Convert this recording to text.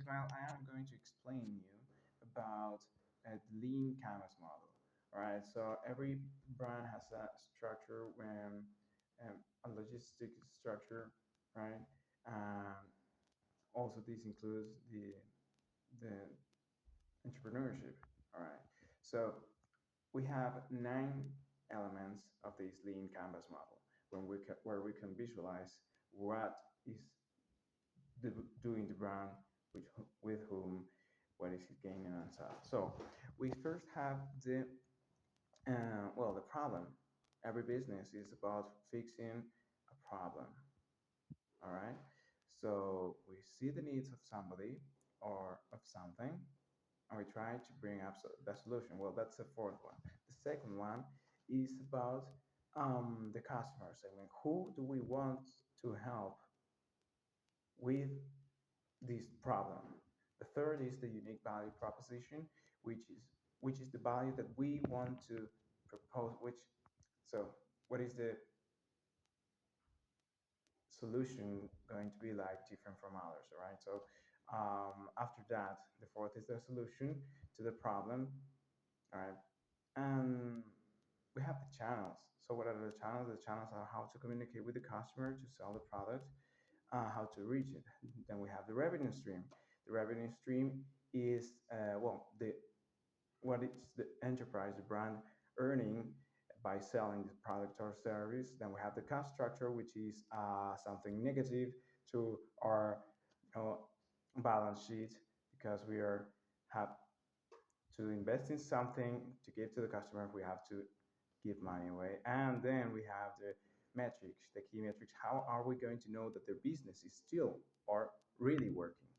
Ismail, I am going to explain you about a lean canvas model. All right, so every brand has a structure when a logistic structure, right? Um, Also, this includes the entrepreneurship. All right, so we have 9 elements of this lean canvas model where we can visualize what is doing the brand, with whom, what is it gaining, and so on. So we first have the problem. Every business is about fixing a problem. All right. So we see the needs of somebody or of something, and we try to bring up the solution. Well, that's the fourth one. The second one is about the customer segment. Who do we want to help with this problem? The third is the unique value proposition, which is which is the value that we want to propose. So what is the solution going to be like different from others? All right. So after that, the fourth is the solution to the problem. All right. And we have the channels. So what are the channels? The channels are how to communicate with the customer to sell the product, how to reach it. Then we have the revenue stream. The revenue stream is the what is the enterprise, the brand earning by selling the product or service. Then we have the cost structure, which is something negative to our balance sheet, because we are have to invest in something to give to the customer. We have to give money away. And then we have the metrics, the key metrics. How are we going to know that their business is still or really working?